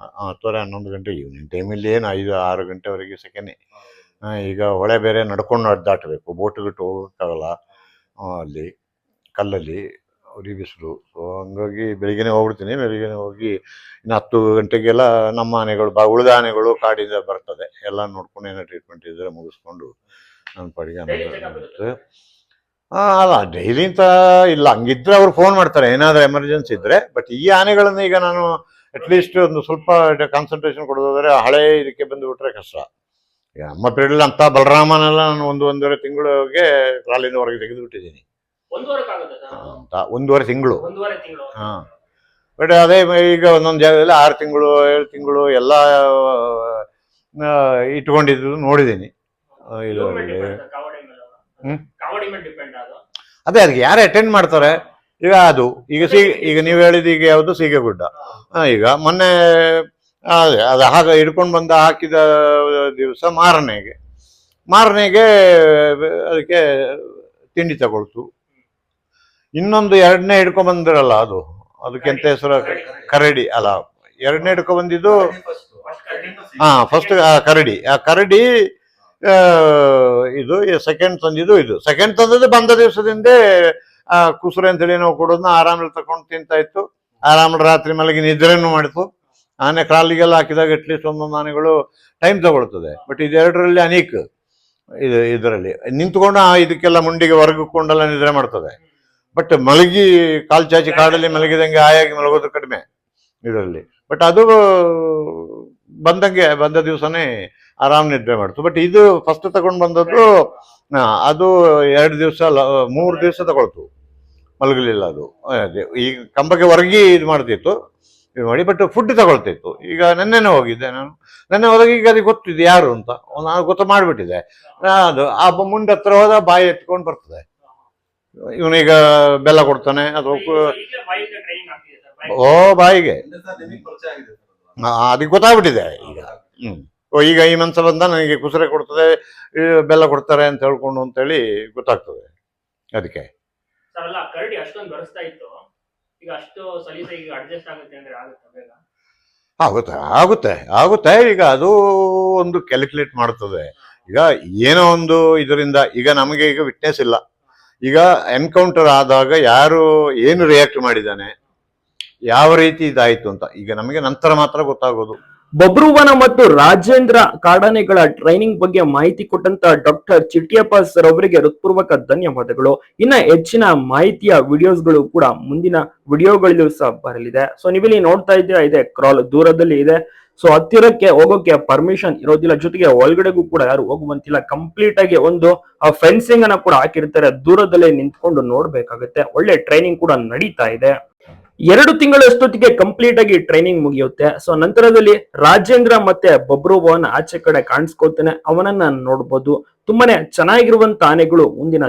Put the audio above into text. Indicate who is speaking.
Speaker 1: 10:30 11 ಗಂಟೆ ಈವ್ನಿಂಗ್ ಟೈಮಲ್ಲಿ ಏನು 5-6 ಗಂಟೆವರೆಗೆ ಸೆಕೆನೆ. ಈಗ ಹೊಳೆ ಬೇರೆ ನಡ್ಕೊಂಡು ದಾಟಬೇಕು, ಬೋಟ್ ಗಿಟ್ಟು ಹೋಗೋಕ್ಕಾಗಲ್ಲ ಅಲ್ಲಿ ಕಲ್ಲಲ್ಲಿ ಉರಿ ಬಿಸಿಲು. ಸೊ ಹಂಗಾಗಿ ಬೆಳಿಗ್ಗೆನೇ ಹೋಗ್ಬಿಡ್ತೀನಿ. ಬೆಳಿಗ್ಗೆನೇ ಹೋಗಿ ಇನ್ನು 10 ಗಂಟೆಗೆಲ್ಲ ನಮ್ಮ ಆನೆಗಳು ಉಳಿದ ಆನೆಗಳು ಕಾಡಿಂದ ಬರ್ತದೆ, ಎಲ್ಲ ನೋಡ್ಕೊಂಡು ಏನೋ ಟ್ರೀಟ್ಮೆಂಟ್ ಇದ್ದರೆ ಮುಗಿಸ್ಕೊಂಡು ನನ್ನ ಪಾಡಿಗೆ ಆಮೇಲೆ ಅಲ್ಲ ಡೈಲಿ ಅಂತ ಇಲ್ಲ, ಹಂಗಿದ್ರೆ ಅವ್ರು ಫೋನ್ ಮಾಡ್ತಾರೆ ಏನಾದರೂ ಎಮರ್ಜೆನ್ಸಿ ಇದ್ದರೆ. ಬಟ್ ಈ ಆನೆಗಳನ್ನು ಈಗ ನಾನು ಅಟ್ಲೀಸ್ಟ್ ಒಂದು ಸ್ವಲ್ಪ ಕಾನ್ಸಂಟ್ರೇಷನ್ ಕೊಡೋದಾದ್ರೆ ಹಳೆ ಇದಕ್ಕೆ ಬಂದುಬಿಟ್ರೆ ಕಷ್ಟ. ಈಗ ನಮ್ಮ ಪೀರಿಯಡ್ ಅಂತ ಬಲರಾಮನೆಲ್ಲ ನಾನು 1-1.5 ತಿಂಗಳಿಗೆ ಕಾಲಿಂದ ಹೊರಗೆ ತೆಗೆದುಬಿಟ್ಟಿದ್ದೀನಿ. 1.5 ತಿಂಗಳು. ಹಾಂ, ಬಟ್ ಅದೇ ಈಗ ಒಂದೊಂದು ಜಾಗದಲ್ಲಿ 6 ತಿಂಗಳು 7 ತಿಂಗಳು ಎಲ್ಲ ಇಟ್ಕೊಂಡಿದ್ದು ನೋಡಿದ್ದೀನಿ. ಇದರಲ್ಲಿ ಅದೇ ಅದಕ್ಕೆ ಯಾರು ಅಟೆಂಡ್ ಮಾಡ್ತಾರೆ. ಈಗ ಅದು ಈಗ ನೀವು ಹೇಳಿದ ಈಗ ಯಾವುದು ಸೀಗೆಗುಡ್ಡ. ಈಗ ಮೊನ್ನೆ ಅದು ಹಾಗೆ ಹಿಡ್ಕೊಂಡು ಬಂದ ಹಾಕಿದ ದಿವಸ ಮಾರನೆಗೆ ಅದಕ್ಕೆ ತಿಂಡಿ ತಗೊಳ್ತು. ಇನ್ನೊಂದು 2ನೇ ಹಿಡ್ಕೊಂಡ್ ಬಂದಿರಲ್ಲ ಅದಕ್ಕೆಂತ ಹೆಸರು ಕರಡಿ ಅಲ್ಲ, 2ನೇ ಹಿಡ್ಕೊಂಡ್ ಬಂದಿದ್ದು ಫಸ್ಟ್ ಕರಡಿ ಇದು ಸೆಕೆಂಡ್ ತಂದಿದ್ದು. ಸೆಕೆಂಡ್ ತಂದದ್ದು ಬಂದ ದಿವಸದಿಂದ ಕುಸುರೆ ಅಂತೇಳಿ ನಾವು ಕೊಡೋದನ್ನ ಆರಾಮಲ್ಲಿ ತಗೊಂಡು ತಿಂತಾ ಇತ್ತು. ಆರಾಮಲ್ಲಿ ರಾತ್ರಿ ಮಲಗಿ ನಿದ್ರೆನೂ ಮಾಡಿತು. ಆನೆ ಕಾಲಿಗೆಲ್ಲ ಹಾಕಿದಾಗ ಅಟ್ಲೀಸ್ಟ್ ಒಂದೊಂದು ಆನೆಗಳು ಟೈಮ್ ತಗೊಳ್ತದೆ. ಬಟ್ ಇದೆರಡರಲ್ಲಿ ಅನೇಕ ಇದರಲ್ಲಿ ನಿಂತ್ಕೊಂಡು ಇದಕ್ಕೆಲ್ಲ ಮುಂಡಿಗೆ ಹೊರಗಿಕೊಂಡೆಲ್ಲ ನಿದ್ರೆ ಮಾಡ್ತದೆ. ಬಟ್ ಮಲಗಿ ಕಾಲು ಚಾಚಿ ಕಾಡಲ್ಲಿ ಮಲಗಿದಂಗೆ ಆಯಾಗಿ ಮಲಗೋದು ಕಡಿಮೆ ಇದರಲ್ಲಿ. ಬಟ್ ಅದು ಬಂದ ದಿವಸನೇ ಆರಾಮ್ ನಿದ್ರೆ ಮಾಡ್ತು. ಬಟ್ ಇದು ಫಸ್ಟ್ ತಗೊಂಡು ಬಂದದ್ದು ಅದು 2 ದಿವಸ 3 ದಿವಸ ತಗೊಳ್ತು, ಮಲಗಲಿಲ್ಲ ಅದು. ಈ ಕಂಬಕ್ಕೆ ಹೊರಗಿ ಇದು ಮಾಡ್ತಿತ್ತು ಮಾಡಿ, ಬಟ್ ಫುಡ್ ತಗೊಳ್ತಿತ್ತು. ಈಗ ನೆನ್ನೆನೇ ಹೋಗಿದ್ದೆ ನಾನು, ನೆನ್ನೆ ಹೋದಾಗ ಈಗ ಅದಕ್ಕೆ ಗೊತ್ತಿದೆ ಯಾರು ಅಂತ, ನಾನು ಗೊತ್ತು ಮಾಡಿಬಿಟ್ಟಿದೆ. ಅದು ಆ ಮುಂದೆ ಹತ್ರ ಹೋದ ಬಾಯಿ ಎತ್ಕೊಂಡು ಬರ್ತದೆ. ಇವನೀಗ ಬೆಲ್ಲ ಕೊಡ್ತಾನೆ ಅಥವಾ ಬಾಯಿಗೆ ಅದಕ್ಕೆ ಗೊತ್ತಾಗ್ಬಿಟ್ಟಿದೆ ಈಗ. ಈಗ ಈ ಮನ್ಸ ಬಂದ ನನಗೆ ಕುಸುರೆ ಕೊಡ್ತದೆ, ಬೆಲ್ಲ ಕೊಡ್ತಾರೆ ಅಂತ ಹೇಳ್ಕೊಂಡು ಅಂತೇಳಿ ಗೊತ್ತಾಗ್ತದೆ. ಅದಕ್ಕೆ ಆಗುತ್ತೆ. ಈಗ ಅದು ಒಂದು ಕ್ಯಾಲ್ಕುಲೇಟ್ ಮಾಡ್ತದೆ. ಈಗ ಏನೋ ಒಂದು ಇದರಿಂದ ಈಗ ನಮಗೆ ಈಗ ವಿಟ್ನೆಸ್ ಇಲ್ಲ. ಈಗ ಎನ್ಕೌಂಟರ್ ಆದಾಗ ಯಾರು ಏನು ರಿಯಾಕ್ಟ್ ಮಾಡಿದ್ದಾನೆ, ಯಾವ ರೀತಿ ಇದಾಯ್ತು ಅಂತ ಈಗ ನಮಗೆ ನಂತರ ಮಾತ್ರ ಗೊತ್ತಾಗೋದು.
Speaker 2: ಬಬ್ರುವನ ಮತ್ತು ರಾಜೇಂದ್ರ ಕಾಡಾನೆಗಳ ಟ್ರೈನಿಂಗ್ ಬಗ್ಗೆ ಮಾಹಿತಿ ಕೊಟ್ಟಂತ ಡಾಕ್ಟರ್ ಚಿಟ್ಟಿಯಪ್ಪ ಸರ್ ಅವರಿಗೆ ಹೃತ್ಪೂರ್ವಕ ಧನ್ಯವಾದಗಳು. ಇನ್ನ ಹೆಚ್ಚಿನ ಮಾಹಿತಿಯ ವಿಡಿಯೋಸ್ಗಳು ಕೂಡ ಮುಂದಿನ ವಿಡಿಯೋಗಳಲ್ಲೂ ಸಹ ಬರಲಿದೆ. ಸೊ ನೀವಿಲ್ಲಿ ನೋಡ್ತಾ ಇದ್ದೀರಾ, ಇದೆ ಕ್ರಾಲ್ ದೂರದಲ್ಲಿ ಇದೆ. ಸೊ ಹತ್ತಿರಕ್ಕೆ ಹೋಗೋಕೆ ಪರ್ಮಿಷನ್ ಇರೋದಿಲ್ಲ, ಜೊತೆಗೆ ಒಳಗಡೆಗೂ ಕೂಡ ಯಾರು ಹೋಗುವಂತಿಲ್ಲ. ಕಂಪ್ಲೀಟ್ ಆಗಿ ಒಂದು ಫೆನ್ಸಿಂಗ್ ಅನ್ನ ಕೂಡ ಹಾಕಿರ್ತಾರೆ, ದೂರದಲ್ಲೇ ನಿಂತ್ಕೊಂಡು ನೋಡ್ಬೇಕಾಗುತ್ತೆ. ಒಳ್ಳೆ ಟ್ರೈನಿಂಗ್ ಕೂಡ ನಡೀತಾ ಇದೆ. 2 ತಿಂಗಳಷ್ಟೊತ್ತಿಗೆ ಕಂಪ್ಲೀಟ್ ಆಗಿ ಟ್ರೈನಿಂಗ್ ಮುಗಿಯುತ್ತೆ. ಸೊ ನಂತರದಲ್ಲಿ ರಾಜೇಂದ್ರ ಮತ್ತೆ ಬಬ್ರುವನ್ ಆಚೆ ಕಡೆ ಕಾಣಿಸ್ಕೋತಾನೆ, ಅವನನ್ನ ನೋಡ್ಬೋದು. ತುಂಬಾನೇ ಚೆನ್ನಾಗಿರುವಂತ ಆನೆಗಳು ಮುಂದಿನ